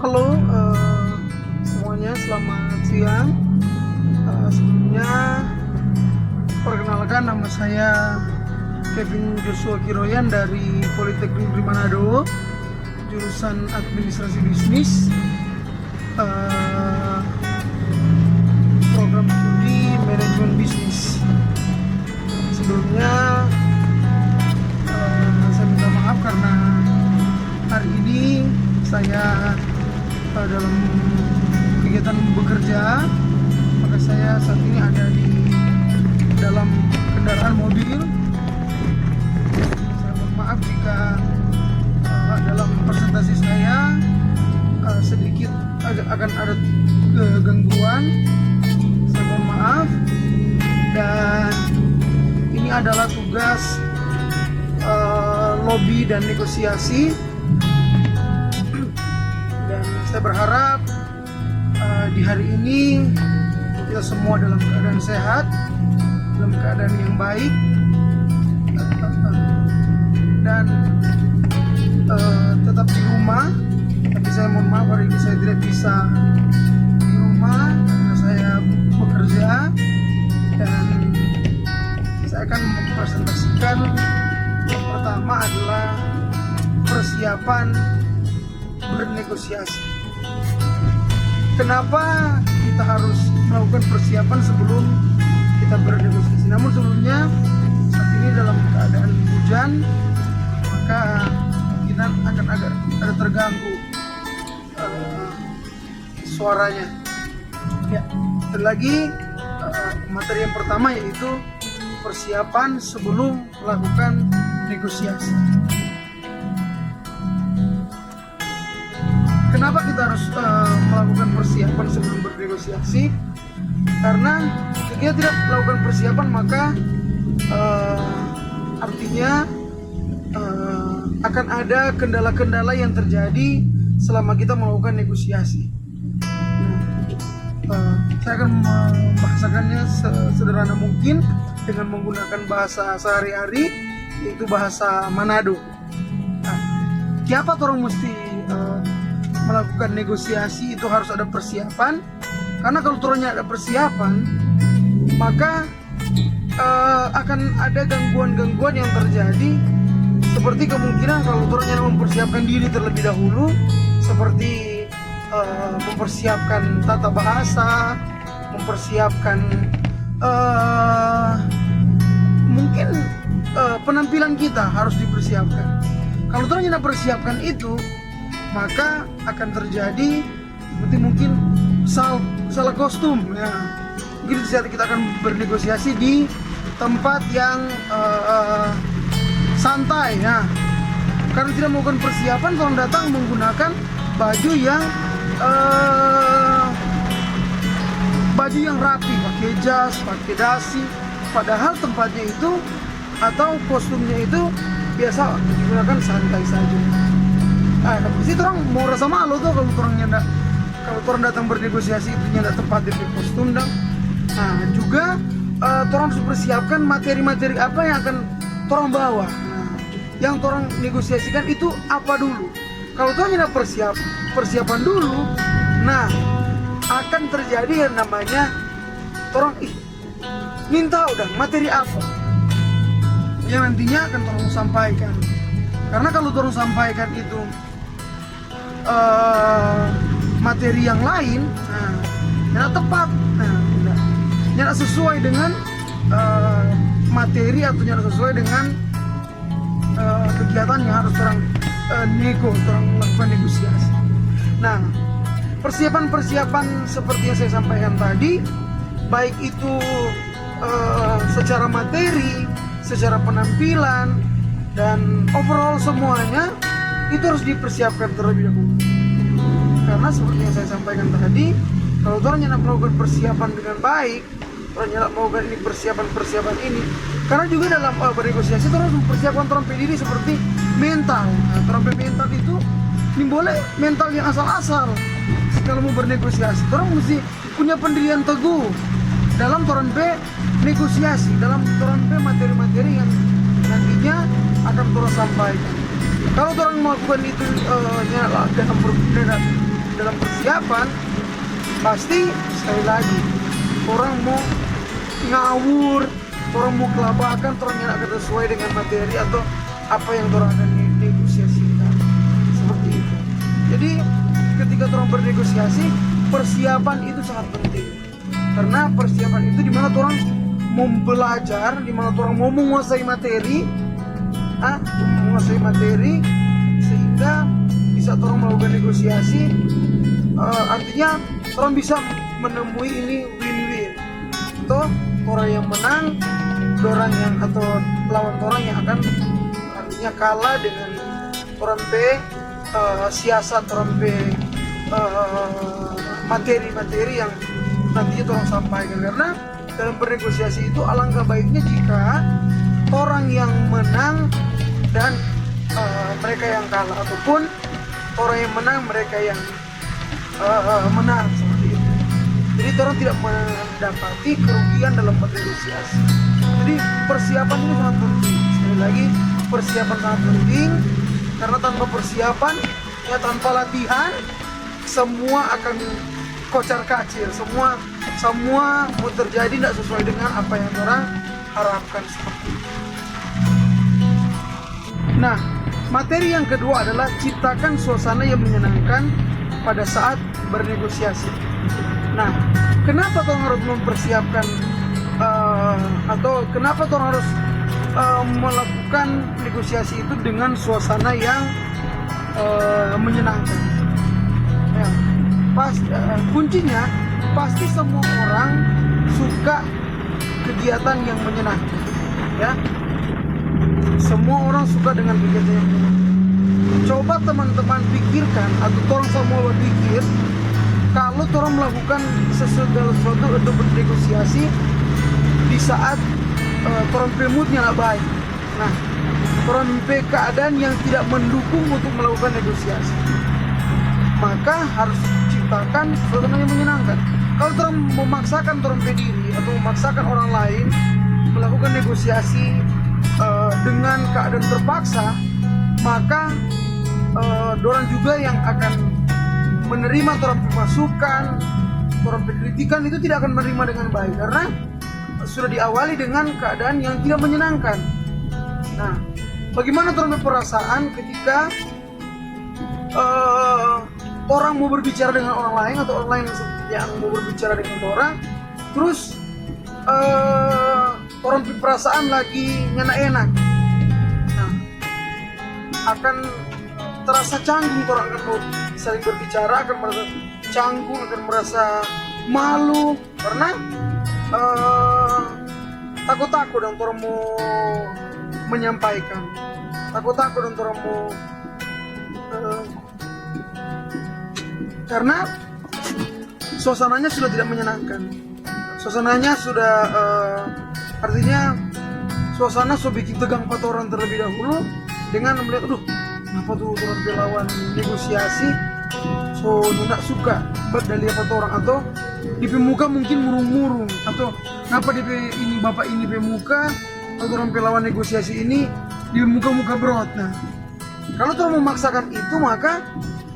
Halo semuanya, selamat siang. Sebelumnya perkenalkan, nama saya Kevin Joshua Kiroyan dari Politeknik Negeri Manado, jurusan Administrasi Bisnis, program studi Manajemen Bisnis. Sebelumnya saya minta maaf karena hari ini saya dalam kegiatan bekerja, maka saya saat ini ada di dalam kendaraan mobil. Saya mohon maaf jika dalam presentasi saya sedikit akan ada gangguan. Saya mohon maaf. Dan ini adalah tugas lobby dan negosiasi. Saya berharap di hari ini kita semua dalam keadaan sehat, dalam keadaan yang baik, dan tetap di rumah. Tapi saya mohon maaf, hari ini saya tidak bisa di rumah karena saya bekerja, dan saya akan mempresentasikan yang pertama adalah persiapan bernegosiasi. Kenapa kita harus melakukan persiapan sebelum kita bernegosiasi? Namun sebelumnya, saat ini dalam keadaan hujan, maka kemungkinan akan ada terganggu suaranya. Ya, dan lagi materi yang pertama yaitu persiapan sebelum melakukan negosiasi. Kenapa kita harus melakukan persiapan sebelum bernegosiasi? Karena jika kita tidak melakukan persiapan, maka artinya akan ada kendala-kendala yang terjadi selama kita melakukan negosiasi. Saya akan membahasakannya sesederhana mungkin dengan menggunakan bahasa sehari-hari, yaitu bahasa Manado. Nah, siapa orang mesti melakukan negosiasi itu harus ada persiapan, karena kalau turunnya ada persiapan, maka akan ada gangguan-gangguan yang terjadi, seperti kemungkinan kalau turunnya mempersiapkan diri terlebih dahulu, seperti mempersiapkan tata bahasa, mempersiapkan mungkin penampilan kita harus dipersiapkan. Kalau turunnya persiapkan itu, maka akan terjadi seperti mungkin salah kostum ya. Mungkin di saat kita akan bernegosiasi di tempat yang santai ya. Karena tidak melakukan persiapan, orang datang menggunakan baju yang rapi, pakai jas, pakai dasi, padahal tempatnya itu atau kostumnya itu biasa digunakan santai saja. Pasti orang mau rasa malu tuh kalau orang datang bernegosiasi itu nyanda tempat di kostum dong. Nah, juga orang harus persiapkan materi-materi apa yang akan orang bawa. Nah, yang orang negosiasikan itu apa dulu? Kalau orang nyanda persiapan dulu, nah akan terjadi yang namanya orang minta udah materi apa yang nantinya akan orang sampaikan. Karena kalau orang sampaikan itu materi yang lain, tidak tepat, tidak sesuai dengan materi atau tidak sesuai dengan kegiatan yang harus orang orang melakukan negosiasi. Nah, persiapan seperti yang saya sampaikan tadi, baik itu secara materi, secara penampilan, dan overall semuanya itu harus dipersiapkan terlebih dahulu. Karena seperti yang saya sampaikan tadi, kalau orang yang melakukan persiapan dengan baik, orang yang melakukan ini persiapan ini, karena juga dalam bernegosiasi orang harus mempersiapkan trompet diri seperti mental. Nah, trompet mental itu ini boleh mental yang asal-asal. Kalau mau bernegosiasi, orang mesti punya pendirian teguh dalam trompet negosiasi, dalam trompet materi-materi yang nantinya akan terus sampaikan. Kalau orang melakukan itu dalam persiapan pasti sekali lagi orang mau ngawur, orang mau kelabakan, orang yang akan sesuai dengan materi atau apa yang orang akan negosiasikan, seperti itu. Jadi ketika orang bernegosiasi, persiapan itu sangat penting, karena persiapan itu dimana orang mau belajar, dimana orang mau menguasai materi, sehingga bisa orang melakukan negosiasi, artinya orang bisa menemui ini win-win, atau orang yang menang, atau lawan orang yang akan artinya kalah dengan orang siasat orang materi-materi yang nantinya orang sampaikan. Karena dalam bernegosiasi itu alangkah baiknya jika orang yang menang dan mereka yang kalah, ataupun orang yang menang mereka yang menang, seperti itu. Jadi orang tidak mendapati kerugian dalam bernegosiasi. Jadi persiapan ini sangat penting. Sekali lagi, persiapan sangat penting, karena tanpa persiapan, ya tanpa latihan, semua akan kocar kacir, semua mau terjadi tidak sesuai dengan apa yang orang harapkan, seperti itu. Nah, materi yang kedua adalah ciptakan suasana yang menyenangkan pada saat bernegosiasi. Nah, kenapa orang harus mempersiapkan atau kenapa orang harus melakukan negosiasi itu dengan suasana yang menyenangkan? Ya, kuncinya pasti semua orang suka kegiatan yang menyenangkan, ya. Semua orang suka dengan kegiatan yang menyenangkan. Coba teman-teman pikirkan, atau orang semua berpikir, kalau orang melakukan sesuatu untuk bernegosiasi di saat orang moodnya nggak baik, nah orang keadaan yang tidak mendukung untuk melakukan negosiasi, maka harus ciptakan sesuatu yang menyenangkan. Kalau orang memaksakan orang diri atau memaksakan orang lain melakukan negosiasi dengan keadaan terpaksa, maka orang juga yang akan menerima orang masukan, orang kritikan itu tidak akan menerima dengan baik, karena sudah diawali dengan keadaan yang tidak menyenangkan. Nah, bagaimana orang berperasaan ketika orang mau berbicara dengan orang lain, atau orang lain yang mau berbicara dengan orang, terus orang berperasaan lagi enak-enak, nah akan terasa canggung, orang akan mau saling berbicara, akan merasa canggung, akan merasa malu, karena takut-takut dan orang mau menyampaikan, takut-takut dan orang mau karena suasananya sudah tidak menyenangkan, suasananya sudah artinya suasana sudah bikin tegang pada orang terlebih dahulu, dengan melihat kenapa tuh orang lawan negosiasi so tidak suka dari apa orang, atau di pemuka mungkin murung-murung, atau kenapa ini bapak ini pemuka atau orang lawan negosiasi ini di muka-muka berot. Nah, kalau orang memaksakan itu, maka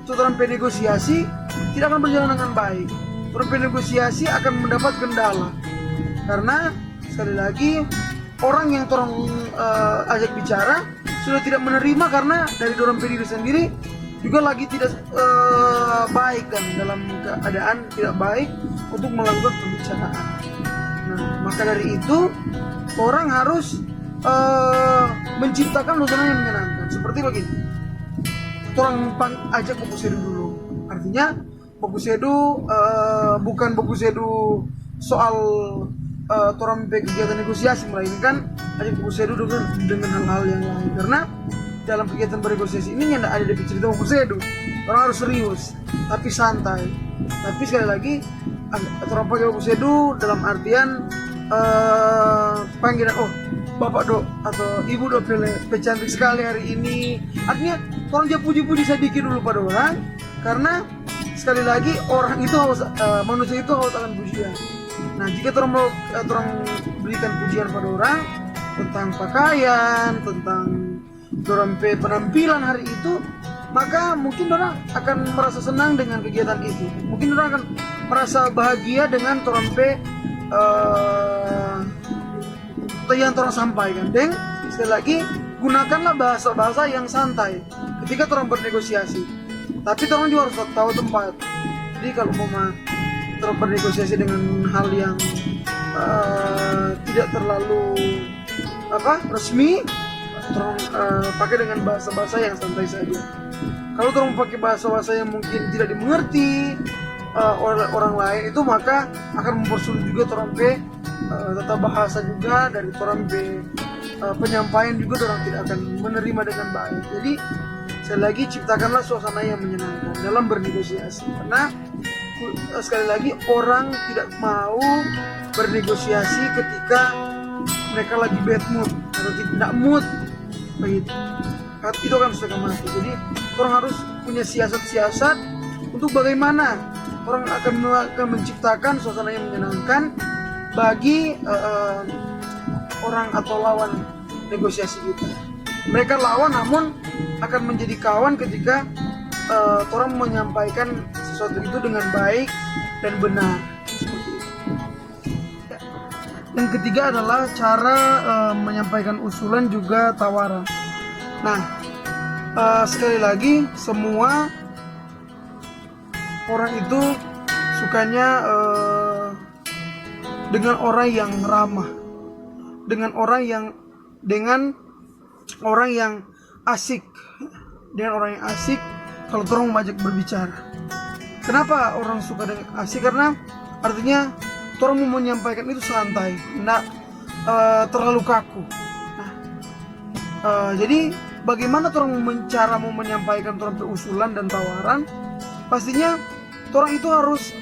orang penegosiasi tidak akan berjalan dengan baik. Orang penegosiasi akan mendapat kendala, karena sekali lagi orang yang orang ajak bicara sudah tidak menerima, karena dari orang diri sendiri juga lagi tidak baik dan dalam keadaan tidak baik untuk melakukan pembicaraan. Nah, maka dari itu orang harus menciptakan suasana yang menyenangkan. Seperti begini, orang ajak baku sedu dulu. Artinya baku sedu bukan baku sedu soal orang kegiatan negosiasi, melainkan ajak baku sedu dengan hal-hal yang lain. Karena dalam kegiatan bernegosiasi ini tidak ada cerita baku sedu. Orang harus serius, tapi santai. Tapi sekali lagi, orang pakai baku sedu dalam artian panggilan, bapak dok atau ibu dok cantik sekali hari ini. Artinya orang dia puji-puji sedikit dulu pada orang, karena sekali lagi orang itu harus manusia itu harus akan pujian. Nah, jika orang berikan pujian pada orang tentang pakaian, tentang orang penampilan hari itu, maka mungkin orang akan merasa senang dengan kegiatan itu. Mungkin orang akan merasa bahagia dengan torompe yang orang sampaikan. Dan sekali lagi, gunakanlah bahasa-bahasa yang santai ketika orang bernegosiasi. Tapi orang juga harus tahu tempat. Jadi kalau mau orang bernegosiasi dengan hal yang tidak terlalu resmi, orang pakai dengan bahasa-bahasa yang santai saja. Kalau orang pakai bahasa-bahasa yang mungkin tidak dimengerti oleh orang lain, itu maka akan mempersulit juga orang tata bahasa juga dari orang penyampaian juga orang tidak akan menerima dengan baik. Jadi sekali lagi, ciptakanlah suasana yang menyenangkan dalam bernegosiasi, karena sekali lagi orang tidak mau bernegosiasi ketika mereka lagi bad mood atau tidak mood begitu. Itu kan setengah mati. Jadi orang harus punya siasat-siasat untuk bagaimana orang akan menciptakan suasana yang menyenangkan bagi orang atau lawan negosiasi kita. Mereka lawan namun akan menjadi kawan ketika orang menyampaikan sesuatu itu dengan baik dan benar. Seperti itu. Yang ketiga adalah cara menyampaikan usulan juga tawaran. Nah, sekali lagi, semua orang itu sukanya dengan orang yang ramah, dengan orang yang asik, kalau orang mengajak berbicara. Kenapa orang suka dengan asik? Karena artinya orang mau menyampaikan itu santai, tidak terlalu kaku. Jadi bagaimana orang cara mau menyampaikan orang usulan dan tawaran? Pastinya orang itu harus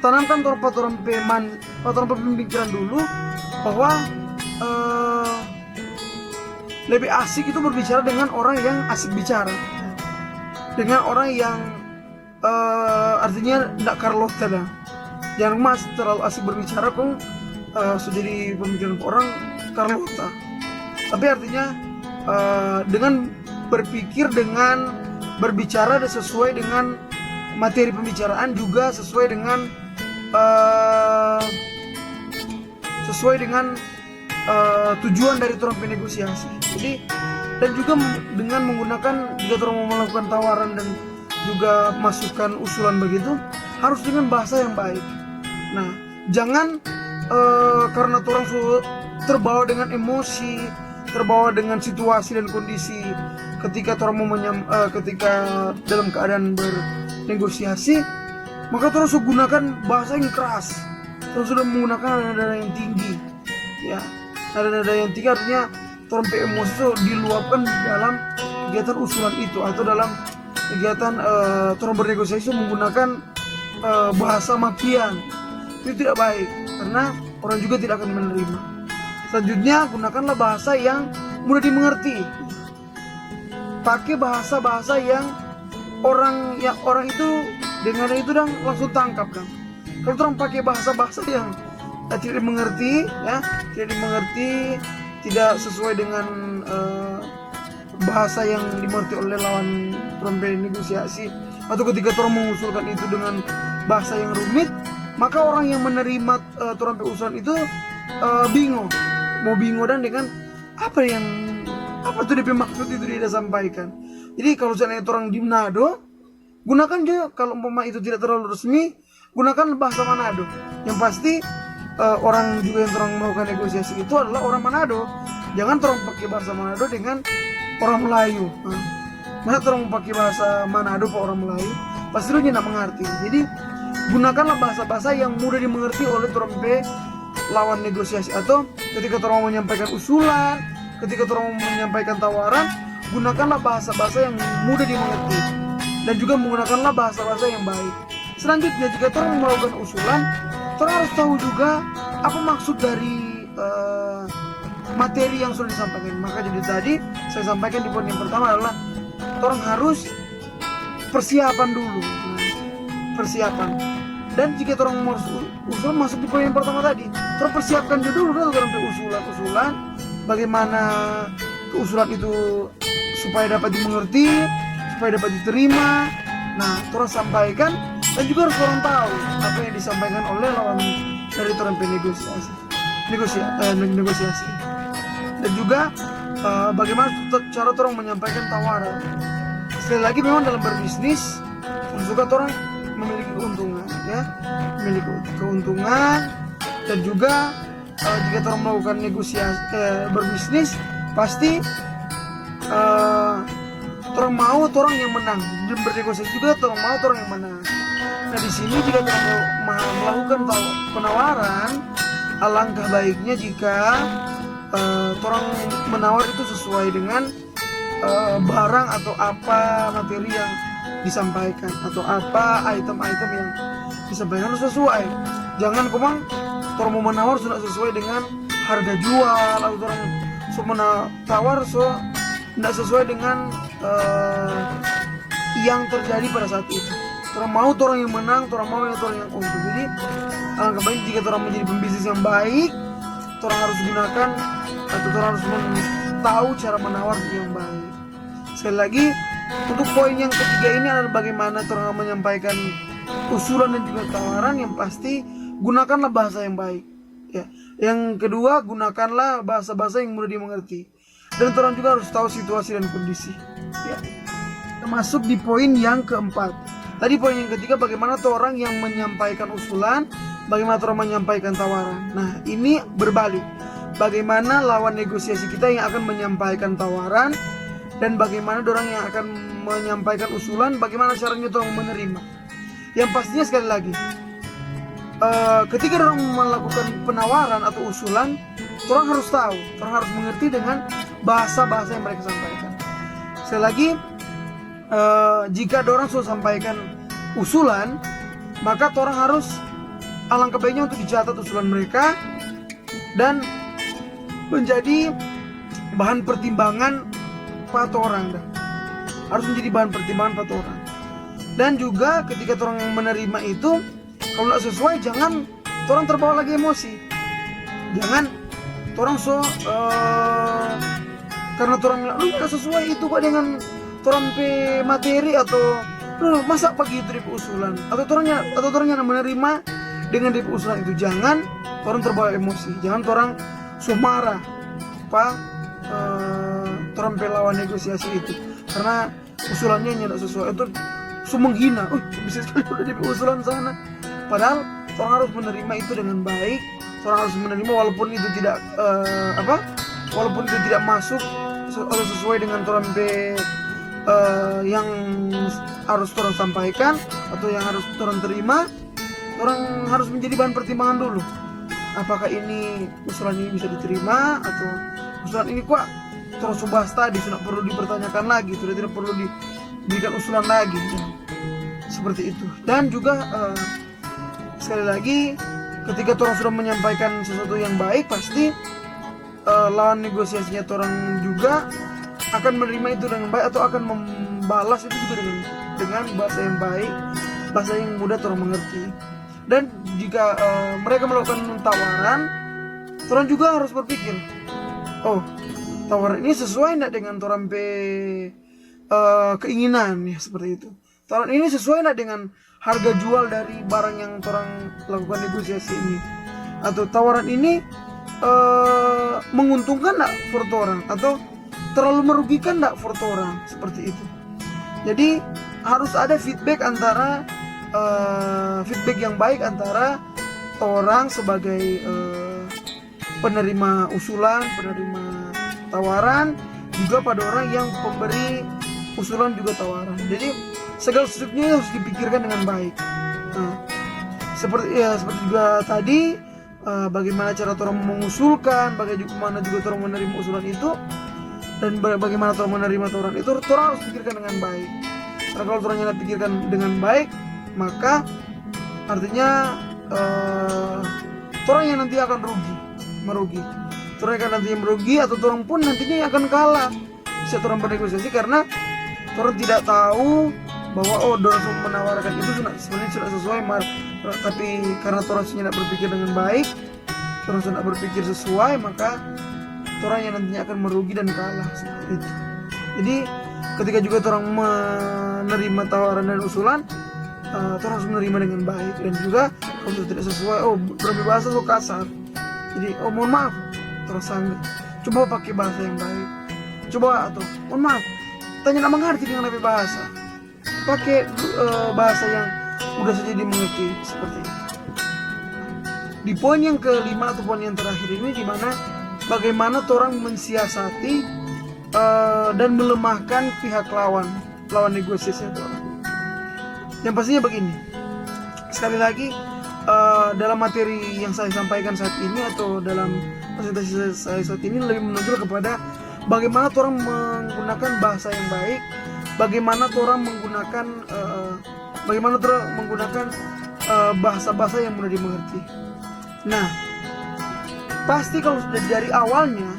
tanamkan orang pemikiran dulu bahwa lebih asik itu berbicara dengan orang yang asik bicara, dengan orang yang artinya tidak Carlota dah. Jangan mas terlalu asik berbicara kok sudah jadi pemikiran orang Carlota. Tapi artinya dengan berpikir, dengan berbicara dan sesuai dengan materi pembicaraan, juga sesuai dengan tujuan dari orang bernegosiasi. Jadi dan juga dengan menggunakan, jika orang mau melakukan tawaran dan juga masukan usulan begitu, harus dengan bahasa yang baik. Nah, jangan karena orang terbawa dengan emosi, terbawa dengan situasi dan kondisi ketika orang mau ketika dalam keadaan bernegosiasi, maka terus gunakan bahasa yang keras, terus sudah menggunakan nada yang tinggi, ya. Nada yang tinggi artinya orang emosi itu diluapkan dalam kegiatan usulan itu, atau dalam kegiatan orang bernegosiasi menggunakan bahasa makian. Itu tidak baik, karena orang juga tidak akan menerima. Selanjutnya, gunakanlah bahasa yang mudah dimengerti. Pakai bahasa-bahasa yang orang itu dengan itu dan langsung tangkap kan. Kalau orang pakai bahasa-bahasa yang tidak dimengerti, ya, tidak sesuai dengan bahasa yang dimengerti oleh lawan orang bernegosiasi, atau ketika orang mengusulkan itu dengan bahasa yang rumit, maka orang yang menerima orang usulan itu bingung dan dengan apa tuh DP maksud itu dia sampaikan. Jadi kalau seandainya orang di Manado, gunakan juga, kalau umpama itu tidak terlalu resmi, gunakan bahasa Manado. Yang pasti orang juga yang orang melakukan negosiasi itu adalah orang Manado. Jangan orang pakai bahasa Manado dengan orang Melayu. Masa orang pakai bahasa Manado ke orang Melayu, pasti lu tidak mengerti. Jadi gunakanlah bahasa-bahasa yang mudah dimengerti oleh orang lawan negosiasi, atau ketika orang mau menyampaikan usulan, ketika orang mau menyampaikan tawaran, gunakanlah bahasa-bahasa yang mudah dimengerti dan juga menggunakanlah bahasa-bahasa yang baik. Selanjutnya, jika orang melakukan usulan, orang harus tahu juga apa maksud dari materi yang sudah disampaikan. Maka jadi tadi saya sampaikan di poin yang pertama adalah orang harus persiapan dulu. Dan jika orang mau usul masuk di poin yang pertama tadi, orang persiapkan dulu orang usulan, bagaimana usulan itu supaya dapat dimengerti, supaya dapat diterima. Nah, orang sampaikan dan juga harus orang tahu apa yang disampaikan oleh lawan dari orang negosiasi. Dan juga bagaimana cara orang menyampaikan tawaran. Sekali lagi memang dalam berbisnis juga orang memiliki keuntungan, ya, memiliki keuntungan. Dan juga jika orang melakukan negosiasi berbisnis, pasti orang mau orang yang menang. Dan bernegosiasi juga orang mau orang yang menang. Nah, di sini jika orang melakukan penawaran, alangkah baiknya jika orang menawar itu sesuai dengan barang atau apa materi yang disampaikan atau apa item-item yang disampaikan harus sesuai. Jangan orang mau menawar sudah sesuai dengan harga jual, atau orang menawar tidak sesuai dengan yang terjadi pada saat itu. Orang mau orang yang menang, orang mau orang yang untung. Jadi alangkah baik jika orang menjadi pembisnis yang baik, orang harus gunakan atau orang harus tahu cara menawar yang baik. Sekali lagi, untuk poin yang ketiga ini adalah bagaimana orang menyampaikan usulan dan juga tawaran. Yang pasti gunakanlah bahasa yang baik, ya. Yang kedua, gunakanlah bahasa-bahasa yang mudah dimengerti. Dan orang juga harus tahu situasi dan kondisi, ya. Termasuk di poin yang keempat. Tadi poin yang ketiga, bagaimana orang yang menyampaikan usulan, bagaimana orang menyampaikan tawaran. Nah, ini berbalik. Bagaimana lawan negosiasi kita yang akan menyampaikan tawaran, dan bagaimana orang yang akan menyampaikan usulan, bagaimana caranya orang menerima. Yang pastinya sekali lagi, ketika orang melakukan penawaran atau usulan, orang harus tahu, orang harus mengerti dengan bahasa-bahasa yang mereka sampaikan. Sekali lagi, jika orang sudah sampaikan usulan, maka orang harus alangkah baiknya untuk dicatat usulan mereka dan menjadi bahan pertimbangan pada orang. Harus menjadi bahan pertimbangan pada orang. Dan juga ketika orang menerima itu, kalau tidak sesuai, jangan orang terbawa lagi emosi. Jangan orang karena orang bilang, lu tidak sesuai itu pak dengan orang pe materi, atau masa pagi itu di usulan, atau orangnya menerima dengan di usulan itu. Jangan orang terbawa emosi, jangan orang marah pak orang pe lawan negosiasi itu karena usulannya tidak sesuai, itu menghina. Bisa sekali udah di usulan sana. Padahal orang harus menerima itu dengan baik. Orang harus menerima walaupun itu tidak walaupun itu tidak masuk atau sesuai dengan orang pe yang harus orang sampaikan atau yang harus orang terima. Orang harus menjadi bahan pertimbangan dulu. Apakah ini usulan ini bisa diterima, atau usulan ini kok terus subas tadi sudah perlu dipertanyakan lagi, sudah tidak perlu diberikan usulan lagi, ya. Seperti itu. Dan juga sekali lagi, ketika orang sudah menyampaikan sesuatu yang baik, pasti lawan negosiasinya orang juga akan menerima itu dengan baik atau akan membalas itu juga dengan bahasa yang baik, bahasa yang mudah orang mengerti. Dan jika mereka melakukan tawaran, orang juga harus berpikir, tawaran ini sesuai tidak dengan orang pe keinginan, ya, seperti itu. Tawaran ini sesuai tidak dengan harga jual dari barang yang orang lakukan negosiasi ini, atau tawaran ini menguntungkan tidak for orang, atau terlalu merugikan tidak for orang, seperti itu. Jadi harus ada feedback antara feedback yang baik antara orang sebagai penerima usulan, penerima tawaran, juga pada orang yang pemberi usulan juga tawaran. Jadi segala sesuatunya harus dipikirkan dengan baik. Seperti juga tadi, bagaimana cara orang mengusulkan, bagaimana juga orang menerima usulan itu, dan bagaimana orang menerima tawaran itu, orang harus pikirkan dengan baik. Karena kalau orangnya pikirkan dengan baik, maka artinya orang yang nanti akan merugi. Orang yang nantinya merugi, atau orang pun nantinya akan kalah saat orang bernegosiasi, karena orang tidak tahu bahwa orang menawarkan itu sebenarnya sudah sesuai, tapi karena orang tidak berpikir dengan baik, orang tidak berpikir sesuai, maka orang yang nantinya akan merugi dan kalah, seperti itu. Jadi ketika juga orang menerima tawaran dan usulan, orang harus menerima dengan baik. Dan juga kalau itu tidak sesuai, berarti bahasa so kasar, jadi mohon maaf, terus sangat coba pakai bahasa yang baik. Coba atau mohon maaf, tanya nak mengerti dengan lebih bahasa, pakai bahasa yang mudah saja dimengerti seperti itu. Di poin yang kelima atau poin yang terakhir ini, di mana bagaimana orang mensiasati dan melemahkan pihak lawan negosiasi itu. Yang pastinya begini, sekali lagi dalam materi yang saya sampaikan saat ini atau dalam presentasi saya saat ini lebih menonjol kepada bagaimana orang menggunakan bahasa yang baik, bagaimana orang menggunakan bahasa-bahasa yang mudah dimengerti. Nah, pasti kalau sudah dari awalnya,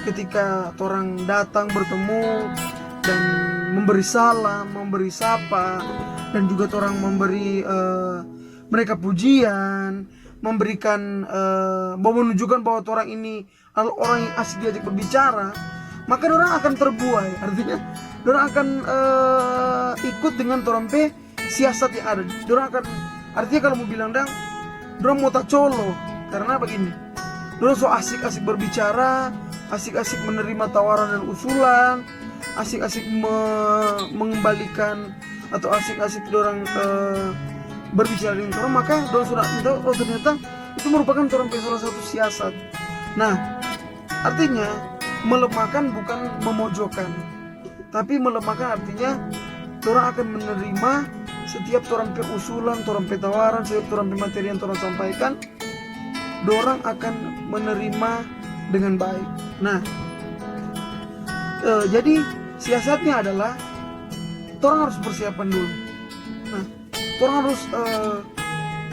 ketika orang datang bertemu dan memberi salam, memberi sapa, dan juga orang memberi mereka pujian, memberikan menunjukkan bahwa orang ini adalah orang yang asik diajak berbicara, maka orang akan terbuai. Artinya orang akan ikut dengan orang pe siasat yang ada. Orang akan, artinya kalau mau bilang orang mau tak colo, karena begini, orang so asik-asik berbicara, asik-asik menerima tawaran dan usulan, asik-asik mengembalikan atau asik-asik orang berbicara dengan orang, maka orang sudah tahu ternyata itu merupakan orang salah satu siasat. Nah, artinya melemahkan bukan memojokkan, tapi melemahkan artinya orang akan menerima setiap orang pe usulan, orang pe tawaran, setiap orang pe materi yang orang sampaikan, orang akan menerima dengan baik. Nah, jadi siasatnya adalah orang harus persiapan dulu. Nah, orang harus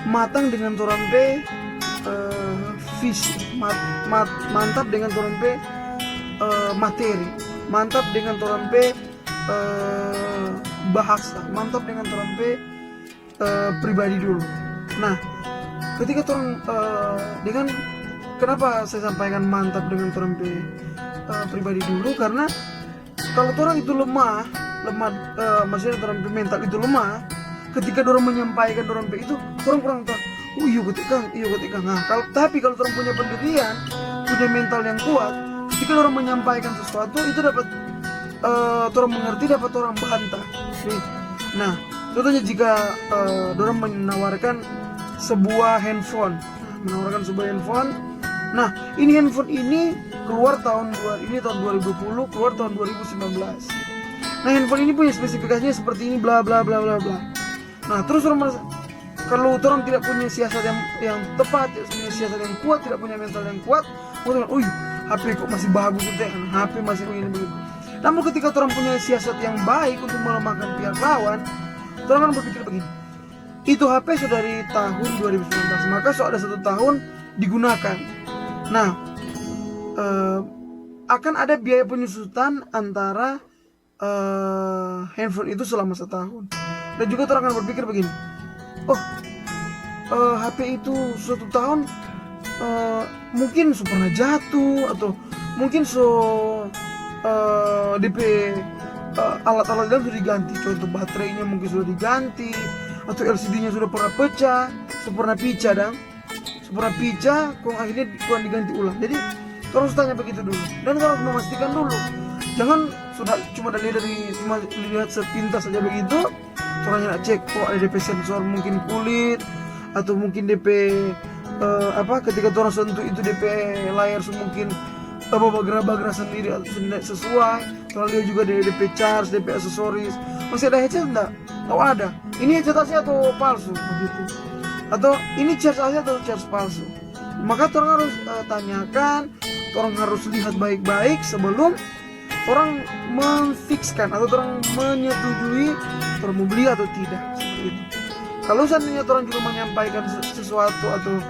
matang dengan orang pe visi, mantap dengan orang pe materi, mantap dengan orang pe bahasa, mantap dengan orang pe pribadi dulu. Nah, ketika orang dengan kenapa saya sampaikan mantap dengan orang pe pribadi dulu, karena kalau orang itu lemah, maksudnya orang pe mental itu lemah, ketika orang menyampaikan orang pe itu, orang kurang tahu. Iya ketika. Nah, tapi kalau orang punya pendirian, punya mental yang kuat, ketika orang menyampaikan sesuatu itu dapat orang mengerti, dapat orang bantah. Nah, contohnya jika orang menawarkan sebuah handphone. Nah, ini handphone ini keluar tahun 2020, keluar tahun 2019. Nah, handphone ini punya spesifikasinya seperti ini, bla bla bla bla bla. Nah, terus orang merasa kalau orang tidak punya siasat yang tepat, tidak punya siasat yang kuat, tidak punya mental yang kuat, orang, HP kok masih bagus gitu, HP masih begini begini. Namun ketika orang punya siasat yang baik untuk melemahkan pihak lawan, orang akan berpikir begini, itu HP sudah dari tahun 2019, maka sudah ada 1 tahun digunakan. Nah, akan ada biaya penyusutan antara handphone itu selama 1 tahun. Dan juga orang akan berpikir begini, HP itu 1 tahun mungkin pernah jatuh, atau mungkin DP alat-alat dalam sudah diganti, contoh baterainya mungkin sudah diganti, atau LCD-nya sudah pernah pecah, pernah pecah, kok akhirnya kurang diganti ulang. Jadi harus tanya begitu dulu, dan harus memastikan dulu. Jangan sudah cuma lihat sepintas saja begitu, orangnya nak cek kok ada DP sensor mungkin kulit, atau mungkin DP ketika orang sentuh itu DP layar mungkin bagra-bagra sendiri atau tidak sesuai. Kalau dia juga dari DP charge, DP aksesoris, masih ada headset enggak? Oh ada. Ini headset asli atau palsu begitu? Atau ini charge asli atau charge palsu? Maka orang harus tanyakan, orang harus lihat baik-baik sebelum orang memfikskan atau orang menyetujui orang mau beli atau tidak. Seperti itu. Kalau seandainya orang juga menyampaikan sesuatu atau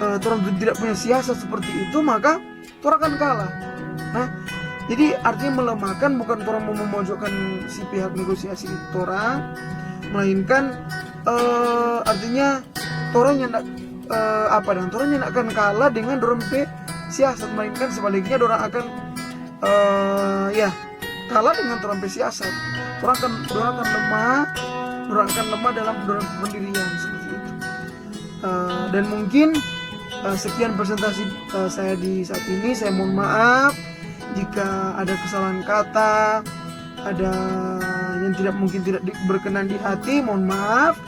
orang tidak punya siasat seperti itu, maka orang akan kalah. Nah, jadi artinya melemahkan bukan orang mau memojokkan si pihak negosiasi orang, melainkan artinya orang yang orang yang akan kalah dengan orang pe siasat, melainkan sebaliknya orang akan kalah dengan orang siasat. Orang akan lemah dalam pendirian seperti itu. Dan mungkin sekian presentasi saya di saat ini. Saya mohon maaf jika ada kesalahan kata, ada yang tidak berkenan di hati, mohon maaf.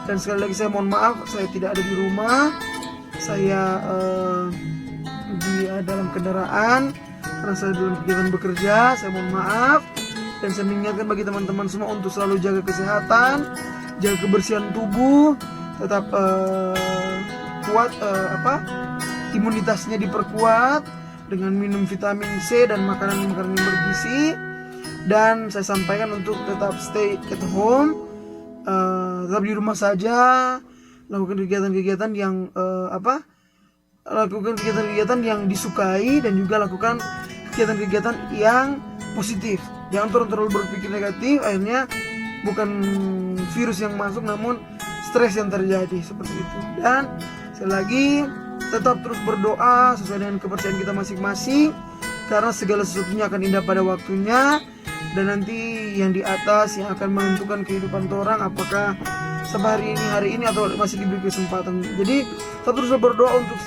Dan sekali lagi saya mohon maaf, saya tidak ada di rumah, saya di dalam kendaraan karena saya dalam kegiatan bekerja. Saya mohon maaf, dan saya mengingatkan bagi teman-teman semua untuk selalu jaga kesehatan, jaga kebersihan tubuh, tetap kuat, imunitasnya diperkuat dengan minum vitamin C dan makanan-makanan yang bergizi. Dan saya sampaikan untuk tetap stay at home, tetap di rumah saja, lakukan kegiatan-kegiatan yang lakukan kegiatan-kegiatan yang disukai, dan juga lakukan kegiatan-kegiatan yang positif. Jangan terlalu berpikir negatif, akhirnya bukan virus yang masuk namun stres yang terjadi seperti itu. Dan sekali lagi tetap terus berdoa sesuai dengan kepercayaan kita masing-masing, karena segala sesuatunya akan indah pada waktunya, dan nanti yang di atas yang akan menentukan kehidupan orang, apakah sampai hari ini atau masih diberi kesempatan. Jadi tetap terus berdoa untuk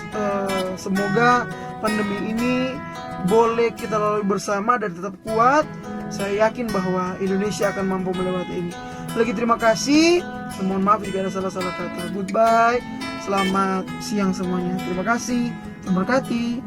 semoga pandemi ini boleh kita lalui bersama dan tetap kuat. Saya yakin bahwa Indonesia akan mampu melewati ini. Lagi terima kasih. Mohon maaf jika ada salah-salah kata. Goodbye. Selamat siang semuanya. Terima kasih. Terima kasih.